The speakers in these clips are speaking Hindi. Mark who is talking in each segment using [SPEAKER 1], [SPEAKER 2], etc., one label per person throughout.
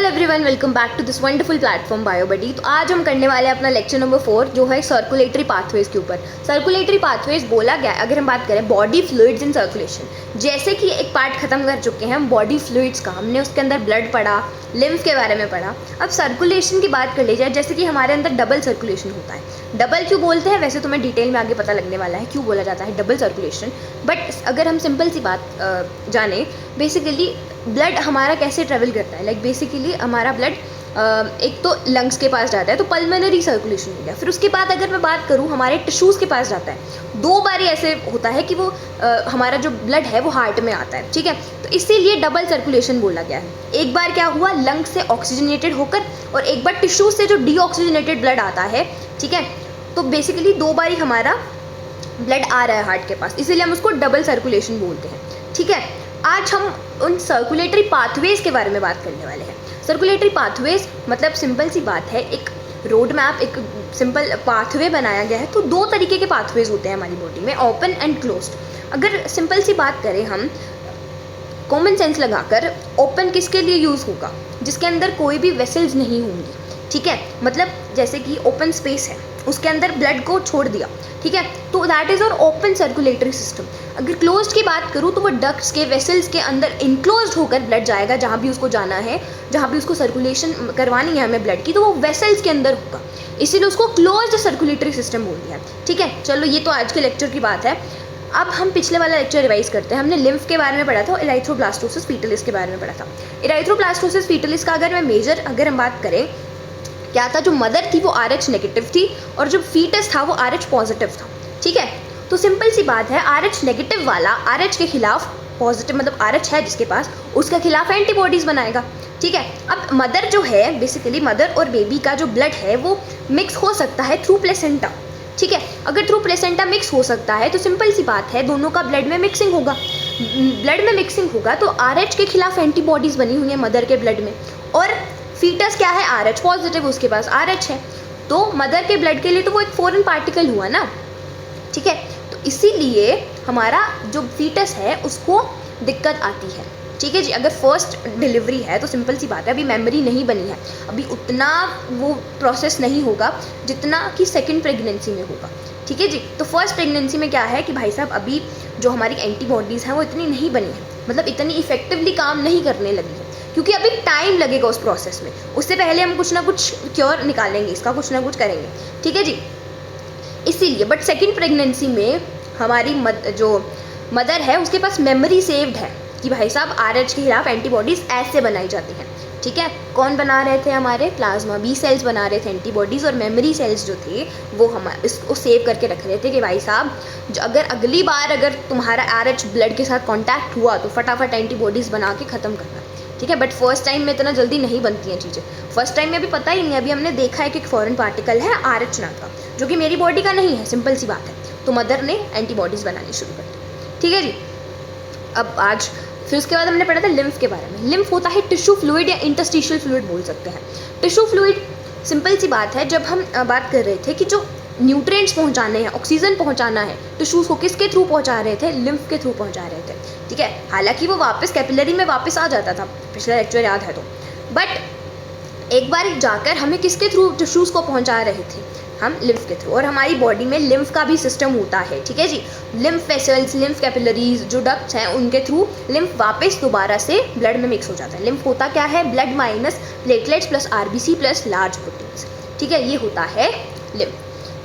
[SPEAKER 1] Everyone, welcome back to this wonderful platform Biobuddy. तो आज हम करने वाले हैं अपना लेक्चर नंबर 4 जो है सर्कुलेटरी पाथवेज के ऊपर। सर्कुलेटरी पाथवेज बोला गया है, अगर हम बात करें बॉडी फ्लूइड्स इन सर्कुलेशन, जैसे कि एक पार्ट खत्म कर चुके हैं हम बॉडी फ्लूइड्स का, हमने उसके अंदर ब्लड पढ़ा, लिम्फ के बारे में पढ़ा। अब सर्कुलेशन की बात कर ली जाए, जैसे कि हमारे अंदर डबल सर्कुलेशन होता है। डबल क्यों बोलते हैं वैसे तुम्हें डिटेल में आगे पता लगने वाला है क्यों बोला जाता है डबल सर्कुलेशन, बट अगर हम सिंपल सी बात जाने, बेसिकली ब्लड हमारा कैसे ट्रेवल करता है। लाइक बेसिकली हमारा ब्लड एक तो लंग्स के पास जाता है, तो पल्मोनरी सर्कुलेशन हो गया। फिर उसके बाद अगर मैं बात करूँ हमारे टिश्यूज़ के पास जाता है। 2 बार ऐसे होता है कि वो हमारा जो ब्लड है वो हार्ट में आता है, ठीक है। तो इसीलिए डबल सर्कुलेशन बोला गया है। एक बार क्या हुआ, लंग्स से ऑक्सीजनेटेड होकर, और एक बार टिश्यूज से जो डीऑक्सीजनेटेड ब्लड आता है, ठीक है। तो बेसिकली 2 बार ही हमारा ब्लड आ रहा है हार्ट के पास, इसीलिए हम उसको डबल सर्कुलेशन बोलते हैं, ठीक है। आज हम उन सर्कुलेटरी पाथवेज के बारे में बात करने वाले हैं। सर्कुलेटरी पाथवेज मतलब सिंपल सी बात है, एक रोड मैप, एक सिंपल पाथवे बनाया गया है। तो 2 तरीके के पाथवेज होते हैं हमारी बॉडी में, ओपन एंड क्लोज्ड। अगर सिंपल सी बात करें हम कॉमन सेंस लगाकर, ओपन किसके लिए यूज़ होगा, जिसके अंदर कोई भी वेसल्स नहीं होंगी, ठीक है। मतलब जैसे कि ओपन स्पेस है, उसके अंदर ब्लड को छोड़ दिया, ठीक है, तो दैट इज़ और ओपन सर्कुलेटरी सिस्टम। अगर क्लोज्ड की बात करूँ तो वो डक्ट्स के, वेसल्स के अंदर इनक्लोज्ड होकर ब्लड जाएगा, जहाँ भी उसको जाना है, जहाँ भी उसको सर्कुलेशन करवानी है हमें ब्लड की, तो वो वेसल्स के अंदर होगा, इसीलिए उसको क्लोज्ड सर्कुलेटरी सिस्टम बोल दिया, ठीक है। चलो ये तो आज के लेक्चर की बात है। अब हम पिछले वाला लेक्चर रिवाइज करते हैं। हमने लिम्फ के बारे में पढ़ा था, इराइथ्रोब्लास्टोसिस फीटलिस के बारे में पढ़ा था। इराइथ्रोब्लास्टोसिस फीटलिस का अगर हम बात करें, क्या था, जो मदर थी वो RH नेगेटिव थी और जो फीटस था वो RH पॉजिटिव था, ठीक है। तो सिंपल सी बात है, RH नेगेटिव वाला RH के खिलाफ पॉजिटिव, मतलब RH है जिसके पास, उसके खिलाफ एंटीबॉडीज बनाएगा, ठीक है। अब मदर जो है, बेसिकली मदर और बेबी का जो ब्लड है वो मिक्स हो सकता है थ्रू प्लेसेंटा, ठीक है। अगर थ्रू प्लेसेंटा मिक्स हो सकता है तो सिंपल सी बात है, दोनों का ब्लड में मिक्सिंग होगा। ब्लड में मिक्सिंग होगा तो RH के खिलाफ एंटीबॉडीज बनी हुई है मदर के ब्लड में, और फीटस क्या है, RH पॉजिटिव, उसके पास RH है, तो मदर के ब्लड के लिए तो वो एक फॉरेन पार्टिकल हुआ ना, ठीक है। तो इसीलिए हमारा जो फीटस है उसको दिक्कत आती है, ठीक है जी। अगर फर्स्ट डिलीवरी है तो सिंपल सी बात है, अभी मेमोरी नहीं बनी है, अभी उतना वो प्रोसेस नहीं होगा जितना कि सेकंड प्रेगनेंसी में होगा, ठीक है जी। तो फर्स्ट प्रेगनेंसी में क्या है कि भाई साहब अभी जो हमारी एंटीबॉडीज़ हैं वो इतनी नहीं बनी है, मतलब इतनी इफेक्टिवली काम नहीं करने लगी है, क्योंकि अभी टाइम लगेगा उस प्रोसेस में। उससे पहले हम कुछ ना कुछ क्योर निकालेंगे, इसका कुछ ना कुछ करेंगे, ठीक है जी। इसीलिए बट सेकंड प्रेगनेंसी में हमारी जो मदर है उसके पास मेमोरी सेव्ड है कि भाई साहब RH के खिलाफ एंटीबॉडीज़ ऐसे बनाई जाती हैं, ठीक है। कौन बना रहे थे, हमारे प्लाज्मा B सेल्स बना रहे थे एंटीबॉडीज़, और मेमोरी सेल्स जो थे वो हमारे इसको सेव करके रख रहे थे कि भाई साहब अगर अगली बार अगर तुम्हारा RH ब्लड के साथ कॉन्टैक्ट हुआ तो फटाफट एंटीबॉडीज़ बना के ख़त्म करना, ठीक है। बट फर्स्ट टाइम में इतना जल्दी नहीं बनती हैं चीज़ें, फर्स्ट टाइम में अभी पता ही नहीं है। अभी हमने देखा है कि एक फॉरेन पार्टिकल है RH नाम का, जो कि मेरी बॉडी का नहीं है, सिंपल सी बात है। तो मदर ने एंटीबॉडीज़ बनानी शुरू कर दी, ठीक है जी। अब आज फिर उसके बाद हमने पढ़ा था लिम्फ के बारे में। लिम्फ होता है टिश्यू फ्लूइड या इंटरस्टिशियल फ्लूइड बोल सकते हैं। टिश्यू फ्लूइड सिंपल सी बात है, जब हम बात कर रहे थे कि जो न्यूट्रिएंट्स पहुंचाने हैं, ऑक्सीजन पहुंचाना है टिश्यूज़ को, किसके थ्रू पहुंचा रहे थे, लिम्फ के थ्रू पहुंचा रहे थे, ठीक है। हालांकि वो वापस कैपिलरी में वापस आ जाता था, पिछला लेक्चर याद है तो, बट एक बार जाकर हमें किसके थ्रू टिश्यूज़ को पहुंचा रहे थे, हम लिम्फ के थ्रू। और हमारी बॉडी में लिम्फ का भी सिस्टम होता है, ठीक है जी। लिम्फ वेसल्स, लिम्फ कैपिलरीज, जो डक्ट्स हैं उनके थ्रू लिम्फ वापस दोबारा से ब्लड में मिक्स हो जाता है। लिम्फ होता क्या है, blood minus platelets plus RBC plus large proteins, ठीक है, ये होता है लिम्फ,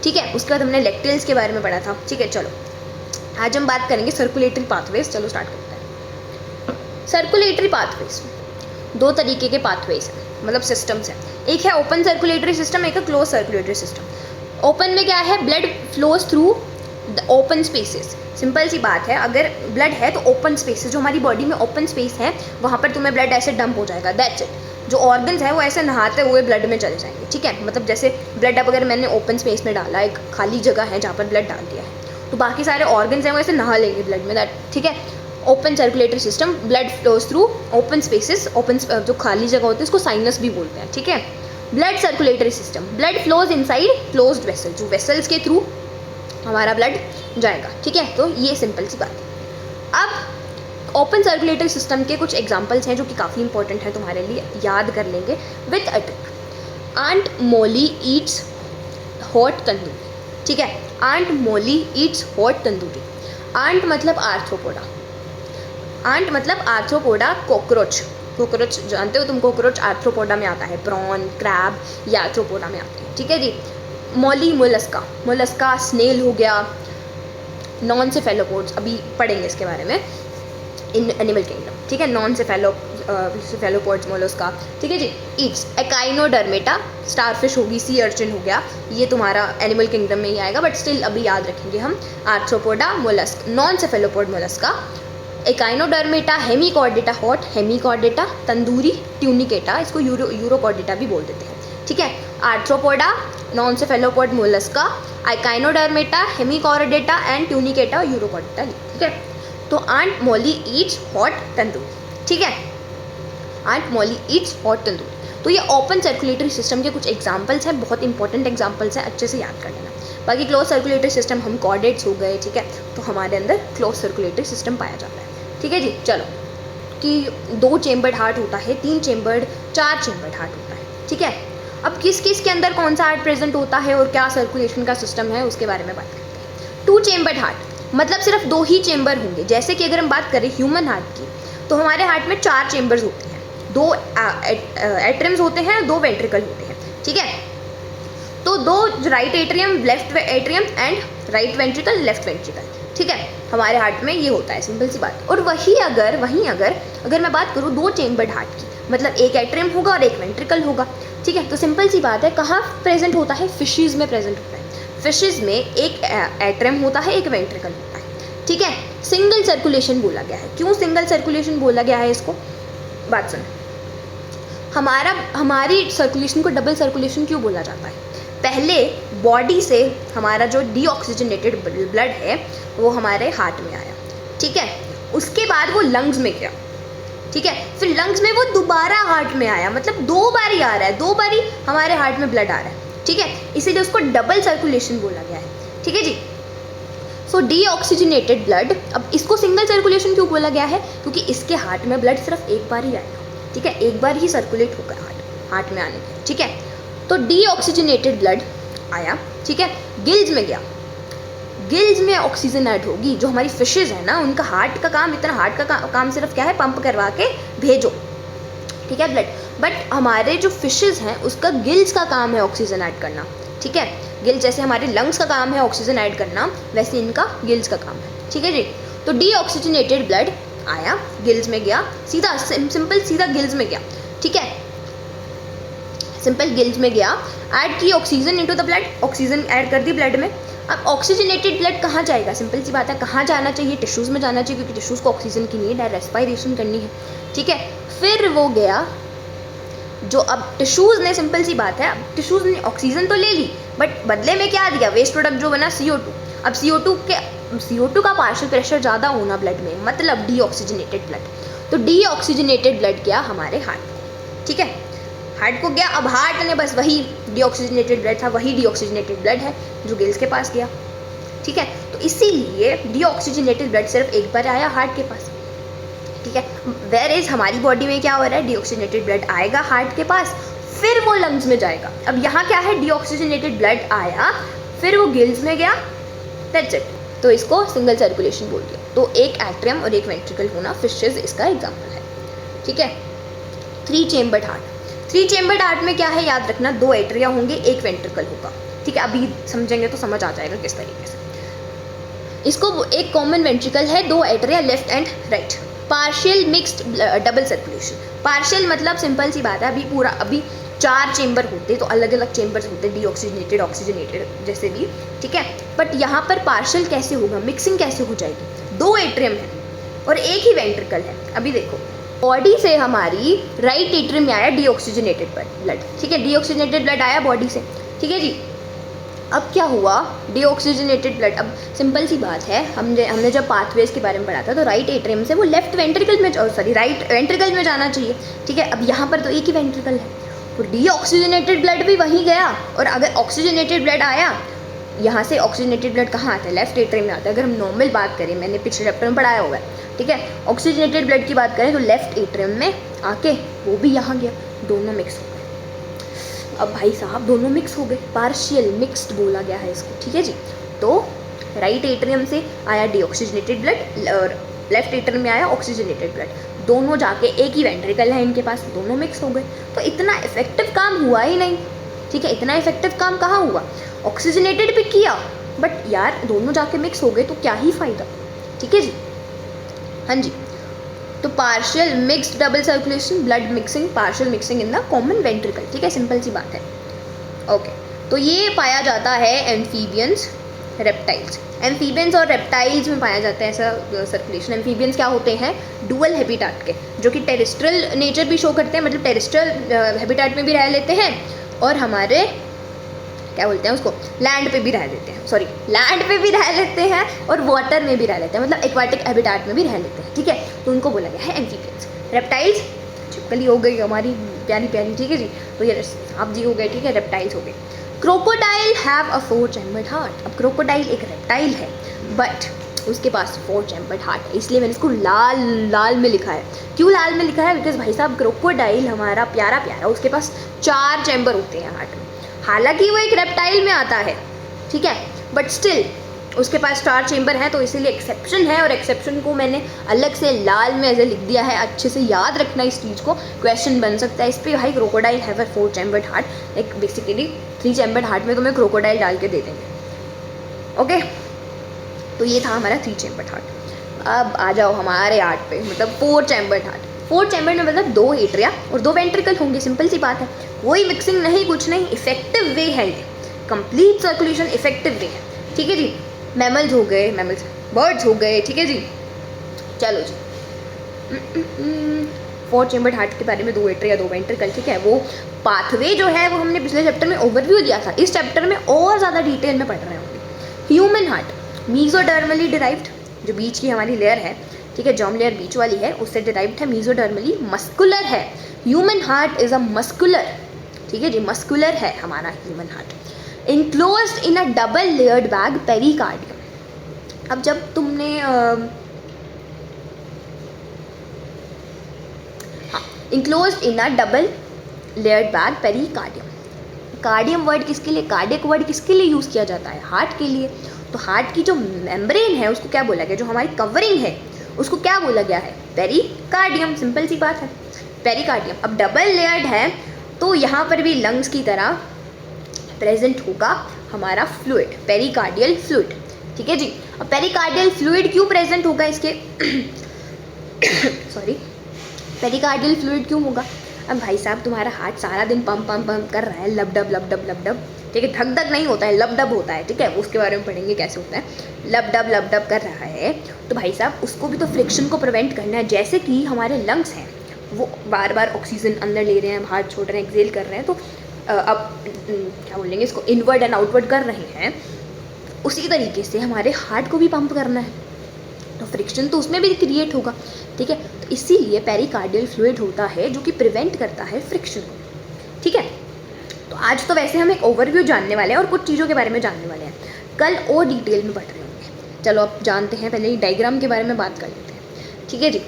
[SPEAKER 1] ठीक है। उसके बाद हमने लेक्टिल्स के बारे में पढ़ा था, ठीक है। चलो आज हम बात करेंगे सर्कुलेटरी पाथवेज, चलो स्टार्ट करते हैं। सर्कुलेटरी पाथवेज 2 तरीके के पाथवेज हैं, मतलब सिस्टम्स हैं। एक है ओपन सर्कुलेटरी सिस्टम, एक है क्लोज सर्कुलेटरी सिस्टम। ओपन में क्या है, blood flows through the open spaces. Simple सी बात है, अगर ब्लड है तो ओपन स्पेसेस, जो हमारी बॉडी में ओपन स्पेस है वहाँ पर तुम्हें ब्लड ऐसे डंप हो जाएगा, दैट्स इट। जो ऑर्गन्स हैं वो ऐसे नहाते हुए ब्लड में चले जाएंगे, ठीक है। मतलब जैसे ब्लड अब अगर मैंने ओपन स्पेस में डाला, एक खाली जगह है जहाँ पर ब्लड डाल दिया है, तो बाकी सारे ऑर्गन्स हैं वो ऐसे नहा लेंगे ब्लड में, दैट, ठीक है। Open circulatory system, blood flows through open spaces, open जो खाली जगह होती है उसको साइनस भी बोलते हैं, ठीक है। Blood circulatory system, blood flows inside closed vessel, जो वेसल्स के थ्रू हमारा ब्लड जाएगा, ठीक है। तो ये सिंपल सी बात है। अब ओपन सर्कुलेटरी सिस्टम के कुछ एग्जांपल्स हैं जो कि काफ़ी इंपॉर्टेंट है तुम्हारे लिए, याद कर लेंगे with a trick. Aunt Molly eats hot tandoori, ठीक है, aunt Molly eats hot tandoori. Aunt मतलब आर्थ्रोपोडा, आंट मतलब आर्थ्रोपोडा कॉकरोच, कॉकरोच जानते हो तुम, कॉकरोच आर्थ्रोपोडा में आता है, प्रॉन क्रैब या आर्थ्रोपोडा में आते हैं, ठीक है जी। मोली मोलस्का, मोलस्का स्नेल हो गया। नॉन सेफेलोपोड्स अभी पढ़ेंगे इसके बारे में इन एनिमल किंगडम, ठीक है, नॉन सेफेलोपोड्स मोलस्का, ठीक है जी। ईट्स एकाइनोडर्मेटा, स्टारफिश होगी, सी अर्चिन हो गया, ये तुम्हारा एनिमल किंगडम में ही आएगा, बट स्टिल अभी याद रखेंगे हम। Arthropoda mollusc, non cephalopod mollusca, echinodermata, hemichordata hot, hemichordata tandoori, tunicata, इसको यूरोकॉर्डेटा भी बोल देते हैं, ठीक है। Arthropoda, non cephalopod mollusca, echinodermata, hemichordata and tunicata, urochordata, ठीक है। तो aunt Molly eats hot tandoori, ठीक है, aunt Molly eats hot tandoori. तो ये ओपन सर्कुलेटरी सिस्टम के कुछ एग्जांपल्स हैं, बहुत इंपॉर्टेंट एग्जांपल्स हैं, अच्छे से याद कर लेना। बाकी क्लोज सर्कुलेटरी सिस्टम हम कॉर्डेट्स हो गए, ठीक है, तो हमारे अंदर क्लोज सर्कुलेटरी सिस्टम पाया जाता है, ठीक है जी। चलो कि 2 चेम्बर्ड हार्ट होता है, 3 चेम्बर्ड, 4 चेम्बर्ड हार्ट होता है, ठीक है। अब किस किस के अंदर कौन सा हार्ट प्रेजेंट होता है और क्या सर्कुलेशन का सिस्टम है उसके बारे में बात करते हैं। 2 चेम्बर्ड हार्ट मतलब सिर्फ 2 ही चेम्बर होंगे। जैसे कि अगर हम बात करें ह्यूमन हार्ट की, तो हमारे हार्ट में 4 चेम्बर्स होते हैं, 2 एट्रियम्स होते हैं, 2 वेंट्रिकल होते हैं, ठीक है। तो 2 right atrium, left atrium and right ventricle, left ventricle, ठीक है, हमारे हार्ट में ये होता है, सिंपल सी बात। और वहीं अगर मैं बात करूँ 2 चेम्बर्ड हार्ट की, मतलब एक एट्रियम होगा और एक वेंट्रिकल होगा, ठीक है। तो सिंपल सी बात है, कहाँ प्रेजेंट होता है, फिशेज में प्रेजेंट होता है। फिशेज में एक एट्रियम होता है, एक वेंट्रिकल होता है, ठीक है। सिंगल सर्कुलेशन बोला गया है। क्यों सिंगल सर्कुलेशन बोला गया है इसको, बात सुनो। हमारी सर्कुलेशन को डबल सर्कुलेशन क्यों बोला जाता है? पहले बॉडी से हमारा जो डीऑक्सीजनेटेड ब्लड है वो हमारे हार्ट में आया, ठीक है, उसके बाद वो लंग्स में गया, ठीक है, फिर लंग्स में वो दोबारा हार्ट में आया, मतलब 2 बारी आ रहा है, 2 बारी हमारे हार्ट में ब्लड आ रहा है, ठीक है, इसीलिए उसको डबल सर्कुलेशन बोला गया है, ठीक है जी। सो डीऑक्सीजनेटेड ब्लड, अब इसको सिंगल सर्कुलेशन क्यों बोला गया है? क्योंकि इसके हार्ट में ब्लड सिर्फ एक बार ही आएगा, ठीक है, एक बार ही सर्कुलेट होगा हार्ट में आने के, ठीक है। तो डीऑक्सीजनेटेड ब्लड आया, ठीक है, गिल्स में गया, गिल्स में ऑक्सीजन ऐड होगी। जो हमारी फिशेज है ना, उनका हार्ट का काम सिर्फ क्या है, पंप करवा के भेजो, ठीक है, ब्लड। बट हमारे जो फिशेज हैं उसका गिल्स का काम है ऑक्सीजन ऐड करना, ठीक है। गिल्स जैसे हमारे लंग्स का काम है ऑक्सीजन ऐड करना, वैसे इनका गिल्स का काम है, ठीक है जी। तो डीऑक्सीजनेटेड ब्लड आया, गिल्स में गया, सीधा सिंपल सीधा गिल्स में गया, ठीक है, सिंपल गिल्स में गया, ऐड की oxygen into the blood, oxygen add कर दी ब्लड में। अब ऑक्सीजनेटेड ब्लड कहाँ जाएगा? सिंपल सी बात है, कहाँ जाना चाहिए? टिश्यूज़ में जाना चाहिए, क्योंकि टिश्यूज़ को ऑक्सीजन की नीड है, रेस्पायरेशन करनी है, ठीक है। फिर वो गया, जो अब टिश्यूज़ ने, सिंपल सी बात है, अब टिश्यूज़ ने ऑक्सीजन तो ले ली, बट बदले में क्या दिया? वेस्ट प्रोडक्ट जो बना CO2। अब CO2 का पार्शियल प्रेशर ज़्यादा होना ब्लड में, मतलब डीऑक्सीजनेटेड ब्लड। तो डीऑक्सीजनेटेड ब्लड गया हमारे हार्ट, ठीक है, हार्ट को गया। अब हार्ट ने बस वही डीऑक्सीजनेटेड ब्लड था, वही डीऑक्सीजनेटेड ब्लड है जो गिल्स के पास गया, ठीक है। तो इसीलिए डीऑक्सीजनेटेड ब्लड सिर्फ एक बार आया हार्ट के पास, ठीक है। वेयर इज हमारी बॉडी में क्या हो रहा है? डीऑक्सीजनेटेड ब्लड आएगा हार्ट के पास, फिर वो लंग्स में जाएगा। अब यहाँ क्या है? डीऑक्सीजनेटेड ब्लड आया, फिर वो गिल्स में गया, दैट्स इट। तो इसको सिंगल सर्कुलेशन बोल दिया। तो एक एट्रियम और एक वेंट्रिकल होना फिशेज इसका एग्जाम्पल है, ठीक है। 3 चेम्बर्ड हार्ट, 3 चेम्बर्ड हार्ट में क्या है याद रखना, 2 एट्रिया होंगे, एक वेंट्रिकल होगा, ठीक है। अभी समझेंगे तो समझ आ जाएगा किस तरीके से। इसको एक कॉमन वेंट्रिकल है, 2 atria left and right. Partial mixed double circulation, partial मतलब सिंपल सी बात है, अभी 4 चेम्बर होते तो अलग अलग चेम्बर्स होते, डीऑक्सीजनेटेड, ऑक्सीजनेटेड जैसे भी, ठीक है। बट यहाँ पर पार्शियल कैसे होगा, मिक्सिंग कैसे हो जाएगी? 2 एट्रियम है और एक ही वेंट्रिकल है। अभी देखो, बॉडी से हमारी राइट एट्रियम में आया डीऑक्सीजनेटेड ब्लड, ठीक है, डीऑक्सीजनेटेड ब्लड आया बॉडी से, ठीक है जी। अब क्या हुआ? डीऑक्सीजनेटेड ब्लड, अब सिंपल सी बात है, हमने जब पाथवेज के बारे में पढ़ा था, तो राइट एट्रियम से वो लेफ्ट वेंट्रिकल में, राइट वेंट्रिकल में जाना चाहिए, ठीक है। अब यहाँ पर तो एक ही वेंट्रिकल है, तो डीऑक्सीजनेटेड ब्लड भी वहीं गया, और अगर ऑक्सीजनेटेड ब्लड आया यहाँ से ऑक्सीजनेटेड ब्लड कहाँ आता है, लेफ्ट एट्रियम में आता है। अगर हम नॉर्मल बात करें, मैंने पिछले चैप्टर में पढ़ाया हुआ है, ठीक है, ऑक्सीजनेटेड ब्लड की बात करें तो लेफ्ट एट्रियम में आके वो भी यहाँ गया, दोनों मिक्स हो गए। अब भाई साहब दोनों मिक्स हो गए, पार्शियल मिक्स्ड बोला गया है इसको, ठीक है जी। तो राइट एट्रियम से आया डीऑक्सीजनेटेड ब्लड और लेफ्ट एट्रियम में आया ऑक्सीजनेटेड ब्लड, दोनों जाके एक ही वेंट्रिकल है इनके पास, दोनों मिक्स हो गए। तो इतना इफेक्टिव काम हुआ ही नहीं, ठीक है, इतना इफेक्टिव काम कहाँ हुआ, ऑक्सीजनेटेड भी किया बट यार दोनों जाके मिक्स हो गए तो क्या ही फ़ायदा, ठीक है जी। हाँ जी, तो partial mixed double circulation, blood mixing, partial mixing in the common ventricle, ठीक है, सिंपल सी बात है। ओके, तो ये पाया जाता है एम्फीबियंस, रेप्टाइल्स। एम्फीबियंस और रेप्टाइल्स में पाया जाता है ऐसा सर्कुलेशन। एम्फीबियंस क्या होते हैं, डुअल हैबिटाट के, जो कि टेरेस्ट्रियल नेचर भी शो करते हैं, मतलब टेरेस्ट्रियल हैबिटाट में भी रह लेते हैं और हमारे क्या बोलते हैं उसको, लैंड पे भी रह लेते हैं, सॉरी लैंड पे भी रह लेते हैं और वाटर में भी रह लेते हैं, मतलब एक्वाटिक हैबिटाट में भी रह लेते हैं, ठीक है। तो उनको बोला गया है एम्फीबियंस। रेप्टाइल्स छिपकली हो गई हमारी प्यारी प्यारी, ठीक है जी, तो ये सांप जी हो गए, ठीक है, रेप्टाइल्स हो गए। Crocodile have a 4 chambered heart. अब क्रोकोडाइल एक रेप्टाइल है बट उसके पास 4 चैम्बर्ड हार्ट है, इसलिए मैंने इसको लाल लाल में लिखा है। क्यों लाल में लिखा है, बिकॉज भाई साहब क्रोकोडाइल हमारा प्यारा प्यारा, उसके पास 4 चैम्बर होते हैं हार्ट में। हालांकि वो एक रेप्टाइल में आता है, ठीक है, बट स्टिल उसके पास 4 चैम्बर हैं, तो इसीलिए एक्सेप्शन है और एक्सेप्शन को मैंने अलग से लाल में ऐसे लिख दिया है। अच्छे से याद रखना इस चीज़ को, क्वेश्चन बन सकता है इस पर, भाई crocodile have a 4 chambered heart, like basically 3 chambered heart में तुम्हें क्रोकोडाइल डाल के दे देंगे। ओके, तो ये था हमारा 3 चैम्बर्ड हार्ट। अब आ जाओ हमारे हार्ट पे, मतलब 4 चैम्बर्ड हार्ट। 4 चैम्बर में मतलब 2 एट्रिया और 2 वेंट्रिकल होंगे, सिंपल सी बात है, कोई मिक्सिंग नहीं, कुछ नहीं, इफेक्टिव वे है ये, कंप्लीट सर्कुलेशन इफेक्टिव वे है, ठीक है जी। मैमल्स हो गए, मैमल्स बर्ड्स हो गए, ठीक है जी। चलो जी, 4 चैम्बर्ड हार्ट के बारे में 2 एट्रिया 2 वेंट्रिकल, ठीक है। वो पाथवे जो है वो हमने पिछले चैप्टर में ओवरव्यू दिया था, इस चैप्टर में और ज़्यादा डिटेल में पढ़ रहे होंगे। ह्यूमन हार्ट मीजोडर्मली डिराइव्ड, जो बीच की हमारी लेयर है, ठीक है, जॉर्म लेयर बीच वाली है, उससे डिराइव्ड है, मीजोडर्मली मस्कुलर है। Human heart is a muscular, ठीक है जी, मस्कुलर है हमारा ह्यूमन हार्ट। इनक्लोज्ड इन अ डबल लेयर्ड बैग पेरिकार्डियम। अब जब तुमने इनक्लोज्ड इन अ double layered bag pericardium. Cardium word किसके लिए, कार्डियक वर्ड किसके लिए यूज़ किया जाता है, हार्ट के लिए। तो हार्ट की जो मेम्ब्रेन है उसको क्या बोला गया, जो हमारी कवरिंग है उसको क्या बोला गया है, पेरिकार्डियम, सिंपल सी बात है, पेरिकार्डियम। अब डबल लेयर्ड है तो यहाँ पर भी लंग्स की तरह प्रेजेंट होगा हमारा फ्लूइड, पेरिकार्डियल फ्लूइड, ठीक है जी। अब पेरिकार्डियल फ्लूइड क्यों प्रेजेंट होगा इसके सॉरी, पेरिकार्डियल फ्लूइड क्यों होगा। अब भाई साहब तुम्हारा हार्ट सारा दिन पंप पंप पंप कर रहा है, लब डब लब डब लब डब, ठीक है, धक धक नहीं होता है, लब डब होता है, ठीक है, उसके बारे में पढ़ेंगे कैसे होता है, लब डब कर रहा है। तो भाई साहब उसको भी तो फ्रिक्शन को प्रिवेंट करना है, जैसे कि हमारे लंग्स हैं वो बार बार ऑक्सीजन अंदर ले रहे हैं, बाहर छोड़ रहे हैं, एक्सेल कर रहे हैं, तो अब क्या बोलेंगे इसको, इनवर्ड एंड आउटवर्ड कर रहे हैं, उसी तरीके से हमारे हार्ट को भी पंप करना है, तो फ्रिक्शन तो उसमें भी क्रिएट होगा, ठीक है। तो इसीलिए पेरिकार्डियल फ्लूइड होता है जो कि प्रिवेंट करता है फ्रिक्शन को, ठीक है। तो आज तो वैसे हम एक ओवरव्यू जानने वाले हैं और कुछ चीज़ों के बारे में जानने वाले हैं, कल और डिटेल में पढ़ रहे होंगे। चलो अब जानते हैं, पहले डायग्राम के बारे में बात कर लेते हैं, ठीक है जी।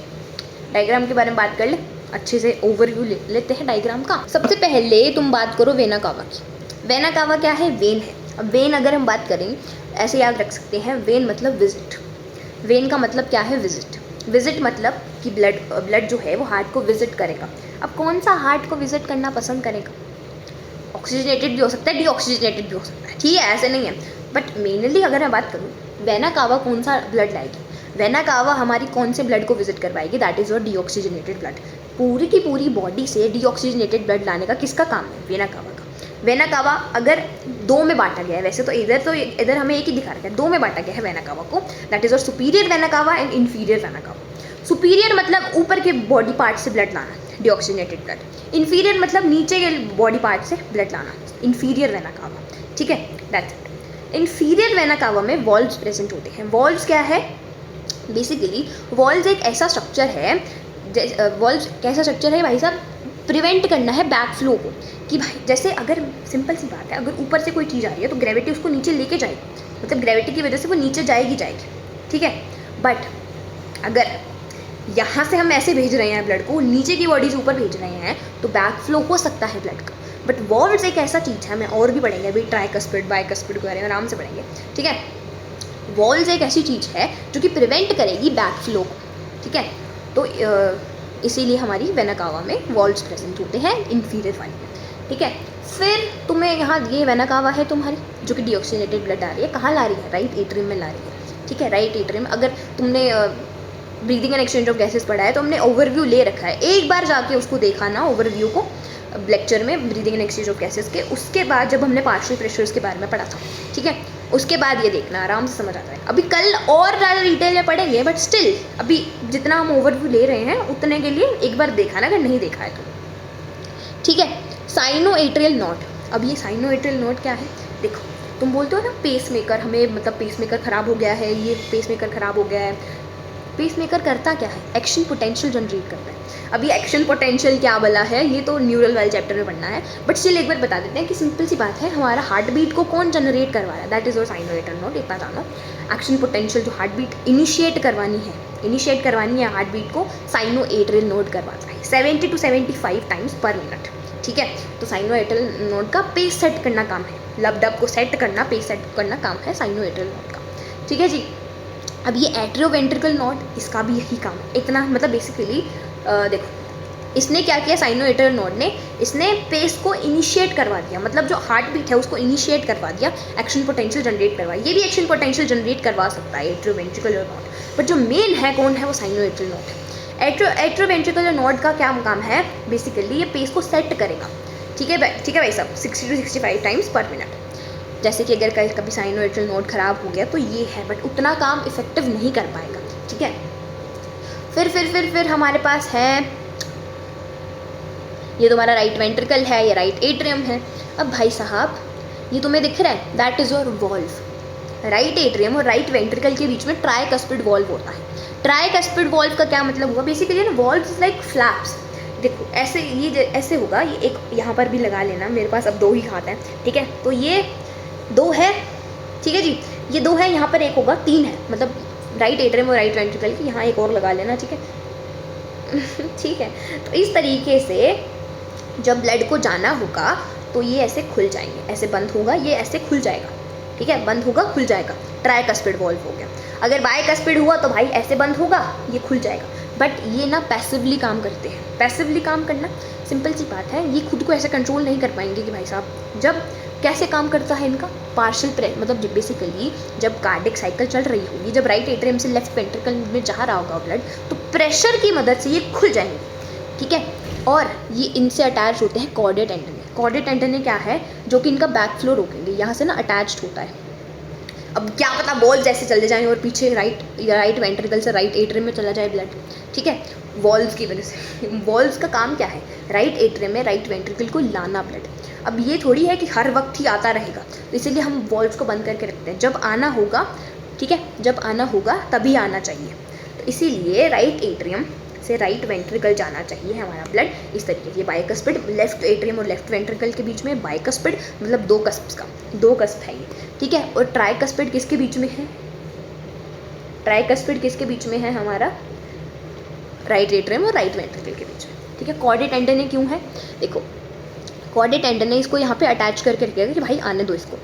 [SPEAKER 1] डायग्राम के बारे में बात कर ले, अच्छे से ओवरव्यू लेते हैं डायग्राम का। सबसे पहले तुम बात करो वेना कावा की। वेना कावा क्या है, वेन है। अब वेन अगर हम बात करें ऐसे याद रख सकते हैं, वेन मतलब विजिट, वेन का मतलब क्या है, विजिट। विजिट मतलब कि ब्लड जो है वो हार्ट को विजिट करेगा। अब कौन सा हार्ट को विजिट करना पसंद करेगा, ऑक्सीजनेटेड भी हो सकता है, डीऑक्सीजनेटेड भी हो सकता है, ठीक है, ऐसे नहीं है, बट मेनली अगर मैं बात करूँ वेना कावा कौन सा ब्लड लाएगी, वेना कावा हमारी कौन से ब्लड को विजिट करवाएगी, that is your deoxygenated blood. पूरी की पूरी बॉडी से डीऑक्सीजनेटेड ब्लड लाने का किसका काम है, वेना कावा का। वेना कावा अगर 2 में बांटा गया है, वैसे तो इधर हमें एक ही दिखा रखा है, 2 में बांटा गया है वेना कावा को, that is your superior vena cava and inferior vena cava. Superior मतलब ऊपर के बॉडी पार्ट से ब्लड लाना, डीऑक्सीजनेटेड ब्लड। इंफीरियर मतलब नीचे के बॉडी पार्ट से ब्लड लाना, इंफीरियर वेना कावा, ठीक है, that's it. Inferior vena cava में वॉल्व्स प्रेजेंट होते हैं। वॉल्व्स क्या है, बेसिकली वॉल्व्स एक ऐसा स्ट्रक्चर है, वॉल्व्स कैसा स्ट्रक्चर है भाई साहब, प्रिवेंट करना है बैक फ्लो को, कि भाई जैसे अगर सिंपल सी बात है, अगर ऊपर से कोई चीज़ आ रही है तो ग्रेविटी उसको नीचे लेके जाएगी, मतलब ग्रेविटी की वजह से वो नीचे जाएगी, ठीक है। बट अगर यहाँ से हम ऐसे भेज रहे हैं ब्लड को, नीचे की बॉडी से ऊपर भेज रहे हैं, तो बैक फ्लो हो सकता है ब्लड का। बट वॉल्व्स एक ऐसा चीज़ है, हमें और भी पढ़ेंगे अभी, ट्राइकस्पिड बाइकस्पिड के बारे में आराम से पढ़ेंगे, ठीक है। वॉल्व्स एक ऐसी चीज़ है जो कि प्रिवेंट करेगी बैक फ्लो को, ठीक है। तो इसीलिए हमारी वेना कावा में वॉल्व्स प्रेजेंट होते हैं इंफीरियर वाली में, ठीक है। फिर तुम्हें यहाँ ये वेना कावा है तुम्हारी, जो कि डीऑक्सीनेटेड ब्लड आ रही है, कहाँ ला रही है, राइट एट्रियम में ला रही है, ठीक है। राइट एट्रियम, अगर तुमने breathing and exchange of gases पढ़ा है तो हमने ओवरव्यू ले रखा है, एक बार जाके उसको देखा ना ओवरव्यू को लेक्चर में breathing and exchange of gases के, उसके बाद जब हमने पार्शियल प्रेशर्स के बारे में पढ़ा था, ठीक है, उसके बाद ये देखना आराम से समझ आता है। अभी कल और ज़्यादा डिटेल में पढ़ेंगे, बट स्टिल अभी जितना हम ओवरव्यू ले रहे हैं उतने के लिए एक बार देखा ना, अगर नहीं देखा है तो, ठीक है। साइनो एट्रियल नोड, अब ये साइनो एट्रियल नोड क्या है, देखो तुम बोलते हो ना पेसमेकर, हमें मतलब पेसमेकर ख़राब हो गया है, ये पेसमेकर ख़राब हो गया है। पेसमेकर करता क्या है, एक्शन पोटेंशियल जनरेट करता है। अभी एक्शन पोटेंशियल क्या वाला है, ये तो न्यूरल वाले चैप्टर में पढ़ना है, बट स्टिल एक बार बता देते हैं कि सिंपल सी बात है, हमारा हार्ट बीट को कौन जनरेट करवा रहा है, that is your cyano atrial node, इतना जानो। एक्शन पोटेंशियल जो हार्ट बीट इनिशिएट करवानी है हार्ट बीट को, साइनो एट्रियल नोड करवाता है 70 to 75 टाइम्स पर मिनट, ठीक है। तो साइनो एट्रियल नोड का पेस सेट करना काम है, लब डब को सेट करना, पेस सेट करना काम है साइनो एट्रियल नोड का, ठीक है जी। अब ये एट्रियोवेंट्रिकल नोड, इसका भी यही काम है, इतना मतलब बेसिकली देखो इसने क्या किया, साइनो एट्रियल नोड ने, इसने पेस को इनिशिएट करवा दिया, मतलब जो हार्ट बीट है उसको इनिशिएट करवा दिया, एक्शन पोटेंशियल जनरेट करवा, ये भी एक्शन पोटेंशियल जनरेट करवा सकता है एट्रियोवेंट्रिकल नोड, बट जो मेन है कौन है, वो साइनो एट्रियल नोड है। एट्रियोवेंट्रिकल नोड का क्या काम है, बेसिकली ये पेस को सेट करेगा, ठीक है भाई साहब, 60 to 65 टाइम्स पर मिनट। जैसे कि अगर कभी साइनो एट्रियल नोड ख़राब हो गया तो ये है, बट उतना काम इफेक्टिव नहीं कर पाएगा, ठीक है। फिर हमारे पास है, ये तुम्हारा राइट वेंट्रिकल है, ये राइट एट्रियम है। अब भाई साहब ये तुम्हें दिख रहा है, that is your valve. Right atrium और राइट वेंट्रिकल के बीच में ट्राइकस्पिड वॉल्व होता है। ट्राइकस्पिड वॉल्व का क्या मतलब हुआ, बेसिकली ना वॉल्व इज लाइक फ्लैप्स। देखो ऐसे, ये ऐसे होगा, ये एक यहाँ पर भी लगा लेना, मेरे पास अब 2 ही हाथ हैं, ठीक है। तो ये 2 है, ठीक है जी, ये 2 है, यहाँ पर एक होगा, 3 है, मतलब राइट एट्रियम और राइट वेंट्रिकल की, यहाँ एक और लगा लेना, ठीक है ठीक है। तो इस तरीके से जब ब्लड को जाना होगा तो ये ऐसे खुल जाएंगे, ऐसे बंद होगा, ये ऐसे खुल जाएगा, ठीक है, बंद होगा खुल जाएगा, ट्राइकस्पिड वॉल्व हो गया। अगर बाइकस्पिड हुआ तो भाई ऐसे बंद होगा, ये खुल जाएगा। बट ये ना पैसिवली काम करते हैं। पैसिवली काम करना सिंपल सी बात है, ये खुद को ऐसे कंट्रोल नहीं कर पाएंगे कि भाई साहब, जब कैसे काम करता है इनका पार्शियल प्रेशर, मतलब बेसिकली जब कार्डिक साइकिल चल रही होगी, जब राइट एट्रियम से लेफ्ट वेंट्रिकल में जा रहा होगा ब्लड, तो प्रेशर की मदद से ये खुल जाएंगे, ठीक है। और ये इनसे अटैच होते हैं कॉर्डेट एंटेने। कॉर्डेट एंटेने क्या है, जो कि इनका बैक फ्लो रोकेंगे, यहाँ से ना अटैच्ड होता है। अब क्या पता वॉल्व्स ऐसे चले जाएं और पीछे राइट वेंट्रिकल से राइट एट्रियम में चला जाए ब्लड, ठीक है, वॉल्व्स की वजह से। वॉल्व्स का काम क्या है, राइट एट्रियम में राइट वेंट्रिकल को लाना ब्लड। अब ये थोड़ी है कि हर वक्त ही आता रहेगा, तो इसीलिए हम वॉल्व्स को बंद करके रखते हैं, जब आना होगा, ठीक है, जब आना होगा तभी आना चाहिए। तो इसीलिए राइट एट्रियम से राइट वेंट्रिकल जाना चाहिए हमारा ब्लड इस तरीके से। बाइकस्पिड, लेफ्ट एट्रियम और लेफ्ट वेंट्रिकल के बीच में बाइकस्पिड, मतलब 2 कस्प का, 2 कस्प है ये, ठीक है। और ट्राइकस्पिड किसके बीच में है, ट्राइकस्पिड किसके बीच में है, हमारा राइट एट्रियम और राइट वेंट्रिकल के बीच में, ठीक है। कॉर्डेट एंटेने क्यों है, देखो कॉर्डेट एंटेने इसको यहाँ पे अटैच करके रखेगा कि भाई आने दो इसको,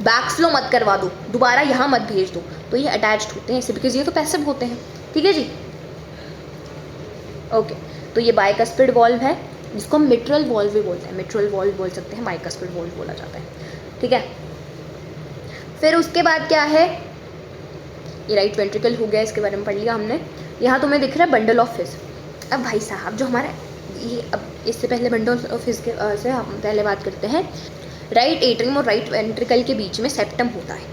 [SPEAKER 1] बैक फ्लो मत करवा दो, दोबारा यहाँ मत भेज दो, तो ये अटैच्ड होते हैं ऐसे, बिकॉज ये तो पैसिव होते हैं, ठीक है जी। ओके, तो ये बाइकस्पिड वॉल्व है, जिसको हम मिट्रल वॉल्व भी बोलते हैं, मिट्रल वॉल्व बोल सकते हैं, बाइकस्पिड वॉल्व बोला जाता है, ठीक है। फिर उसके बाद क्या है, ये राइट वेंट्रिकल हो गया, इसके बारे में पढ़ लिया हमने। यहाँ तुम्हें दिख रहा है बंडल ऑफ फिश। अब भाई साहब जो हमारा ये, अब इससे पहले बंडल ऑफ फिश से हम पहले बात करते हैं, राइट एट्रियम और राइट वेंट्रिकल के बीच में सेप्टम होता है,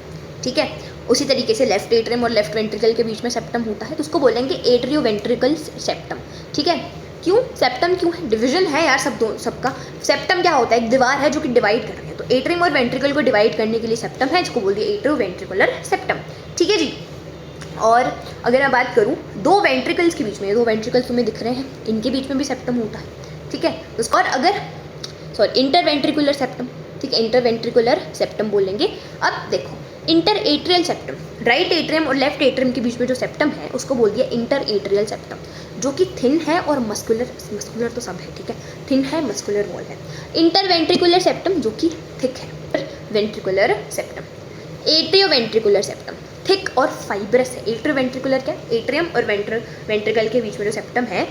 [SPEAKER 1] ठीक है। उसी तरीके से लेफ्ट एट्रियम और लेफ्ट वेंट्रिकल के बीच में सेप्टम होता है, तो उसको बोलेंगे एट्रियो वेंट्रिकल सेप्टम, ठीक है। क्यों सेप्टम क्यों है, डिवीजन है यार सबका। सेप्टम क्या होता है, एक दीवार है जो कि डिवाइड कर रही है, तो एट्रियम और वेंट्रिकल को डिवाइड करने के लिए सेप्टम है, जिसको बोल दिया एट्रियो वेंट्रिकुलर सेप्टम, ठीक है जी। और अगर मैं बात करूँ 2 वेंट्रिकल्स के बीच में, 2 वेंट्रिकल्स तुम्हें दिख रहे हैं, इनके बीच में भी सेप्टम होता है, ठीक है। और अगर इंटरवेंट्रिकुलर सेप्टम, ठीक है, इंटरवेंट्रिकुलर सेप्टम बोलेंगे। अब देखो inter atrial septum, right atrium और लेफ्ट एट्रियम के बीच में जो सेप्टम है उसको बोल दिया इंटर एट्रियल सेप्टम, जो कि थिन है और मस्कुलर तो सब है, ठीक है, थिन है, मस्कुलर वॉल है। इंटरवेंट्रिकुलर सेप्टम जो कि थिक है, ventricular septum. Atrioventricular septum thick और फाइब्रस है। एट्रियोवेंट्रिकुलर क्या, एट्रियम और वेंट्रिकल के बीच में जो सेप्टम है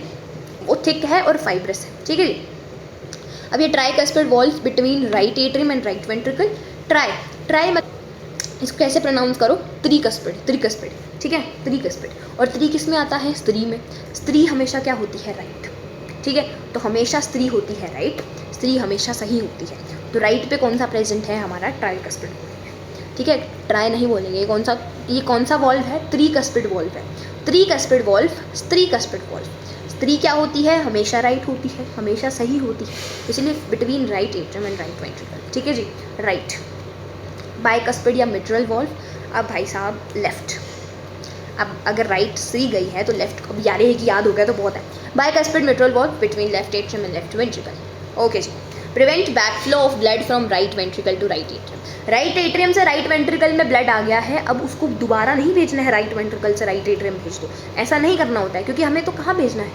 [SPEAKER 1] वो थिक है और फाइब्रस है, ठीक है जी। अब ये tricuspid valve between right atrium and right ventricle. Try इसको कैसे प्रोनाउंस करो, त्रिकस्पिड, ठीक है, त्रिकस्पिड। और त्रि किस में आता है, स्त्री में। स्त्री हमेशा क्या होती है, राइट, ठीक है, तो हमेशा स्त्री होती है राइट, स्त्री हमेशा सही होती है। तो राइट पे कौन सा प्रेजेंट है, हमारा ट्राइकस्पिड वॉल्व है, ठीक है। ट्राई नहीं बोलेंगे, ये कौन सा वॉल्व है, त्रिकस्पिड वॉल्व है। त्रिकस्पिड वॉल्व, स्त्रीकस्पिड वॉल्व। स्त्री क्या होती है, हमेशा राइट होती है, हमेशा सही होती है, इसलिए between right atrium and right ventricle, ठीक है जी, राइट। बाइकस्पिड या मिट्रल वॉल्व, अब भाई साहब लेफ्ट। अब अगर राइट स्त्री गई है तो लेफ्ट अब याद है कि याद हो गया तो बहुत है। Bicuspid mitral valve between left atrium and left ventricle, okay जी। Prevent backflow of blood from right ventricle to right atrium. Right atrium से राइट वेंट्रिकल में ब्लड आ गया है, अब उसको दोबारा नहीं भेजना है, राइट वेंट्रिकल से राइट एट्रियम भेज दो, ऐसा नहीं करना होता है, क्योंकि हमें तो कहाँ भेजना है,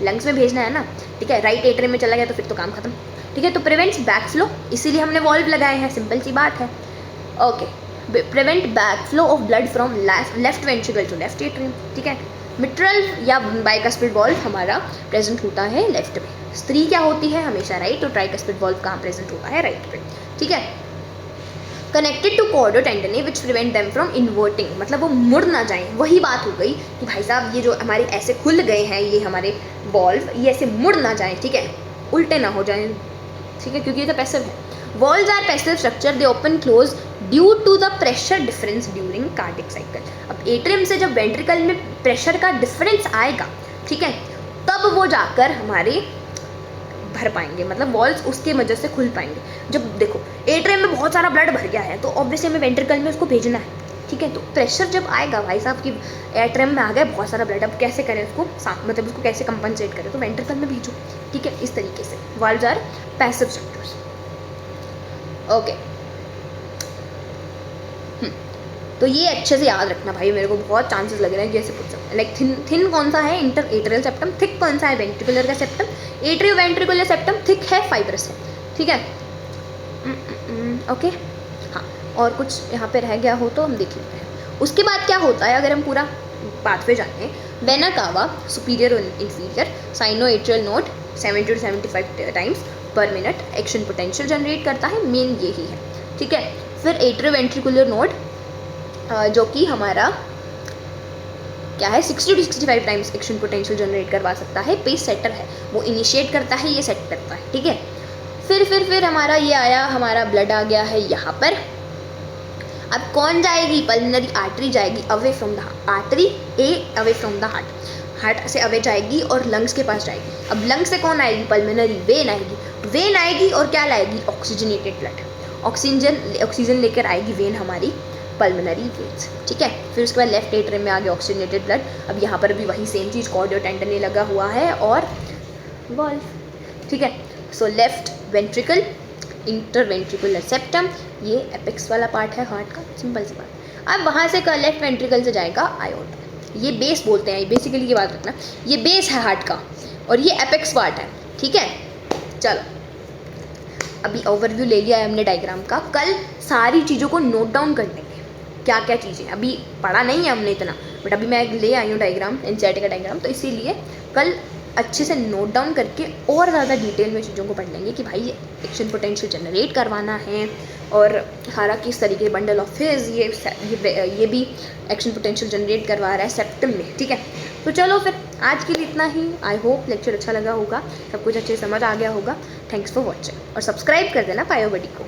[SPEAKER 1] लंग्स में भेजना है ना, ठीक है। राइट एट्रियम में चला गया तो फिर तो काम खत्म, ठीक है। तो प्रिवेंट्स बैकफ्लो, इसीलिए हमने वॉल्व लगाए हैं, सिंपल सी बात है, okay. Prevent backflow of blood from left ventricle to left atrium, ठीक है। मिट्रल या बाइकस्पिड वॉल्व हमारा प्रेजेंट होता है लेफ्ट में। स्त्री क्या होती है, हमेशा राइट, और ट्राइकस्पिड वॉल्व कहाँ प्रेजेंट होता है, राइट पे, ठीक है। Connected to chordae tendineae which prevent them from inverting, मतलब वो मुड़ ना जाए, वही बात हो गई कि भाई साहब ये जो हमारे ऐसे खुल गए हैं ये हमारे वॉल्व, ये ऐसे मुड़ ना जाए, ठीक है, उल्टे ना हो जाए, ठीक है, क्योंकि ये तो पैसिव है। Valves are passive structure, they open close due to the pressure difference during cardiac cycle. अब एट्रियम से जब वेंट्रिकल में प्रेशर का डिफरेंस आएगा, ठीक है, तब वो जाकर हमारे भर पाएंगे, मतलब वॉल्व्स उसके वजह से खुल पाएंगे। जब देखो एट्रियम में बहुत सारा ब्लड भर गया है तो ऑब्वियसली हमें वेंट्रिकल में उसको भेजना है, ठीक है। तो प्रेशर जब आएगा भाई साहब कि एट्रियम में आ गया बहुत सारा ब्लड, अब कैसे करें उसको, मतलब उसको कैसे कंपनसेट करें, तो वेंट्रिकल में भेजो, ठीक है, इस तरीके से। Valves are passive structures, okay. तो ये अच्छे से याद रखना भाई, मेरे को बहुत चांसेस लग रहे हैं कि ऐसे पूछ सकते हैं। लाइक थिन कौन सा है, इंटर एट्रियल सेप्टम। थिक कौन सा है, वेंट्रिकुलर का septum. Atrio ventricular septum thick है, फाइब्रस है, ठीक है, ओके। हाँ, और कुछ यहाँ पे रह गया हो तो हम देख लेते हैं। उसके बाद क्या होता है, अगर हम पूरा पाथवे जाने, वेना कावा सुपीरियर और inferior, cyano atrial node 70 to 75 times पर मिनट एक्शन पोटेंशियल जनरेट करता है, मेन यही है, ठीक है। फिर एट्रियो वेंट्रिकुलर नोड जो कि हमारा क्या है 60 to 65 times action potential generate करवा सकता है, पेस सेटर है, वो इनिशिएट करता है, ये सेट करता है, ठीक है। फिर हमारा ये आया, हमारा ब्लड आ गया है यहाँ पर। अब कौन जाएगी, पल्मोनरी आर्टरी जाएगी away from the artery away from the heart से अवे जाएगी और लंग्स के पास जाएगी। अब लंग्स से कौन आएगी, पल्मोनरी वेन आएगी और क्या लाएगी, ऑक्सीजनेटेड ब्लड, ऑक्सीजन लेकर आएगी वेन हमारी, पल्मोनरी वेन्स, ठीक है। फिर उसके बाद लेफ्ट एट्रियम में आ गया ऑक्सीजनेटेड ब्लड। अब यहाँ पर भी वही सेम चीज़, कॉर्डियो टेंडनी लगा हुआ है और वॉल्व, ठीक है। So left ventricle, interventricular septum, ये एपेक्स वाला पार्ट है हार्ट का, सिंपल सी बात। अब वहाँ से लेफ्ट वेंट्रिकल से जाएगा आयोटा, ये बेस बोलते हैं, बेसिकली ये बात रखना, ये बेस है हार्ट का और ये एपेक्स पार्ट है, ठीक है। चलो अभी ओवरव्यू ले लिया है हमने डायग्राम का, कल सारी चीज़ों को नोट डाउन कर लेंगे, क्या क्या चीज़ें, अभी पढ़ा नहीं है हमने इतना, बट अभी मैं ले आई हूँ डायग्राम, एनसीईआरटी का डायग्राम, तो इसीलिए कल अच्छे से नोट डाउन करके और ज़्यादा डिटेल में चीज़ों को पढ़ लेंगे कि भाई एक्शन पोटेंशियल जनरेट करवाना है और सारा किस तरीके, बंडल ऑफ फेज, ये भी एक्शन पोटेंशियल जनरेट करवा रहा है सेप्टम में, ठीक है। तो चलो फिर आज के लिए इतना ही। आई होप लेक्चर अच्छा लगा होगा, सब कुछ अच्छे समझ आ गया होगा। थैंक्स फॉर वॉचिंग और सब्सक्राइब कर देना बायोबडी को।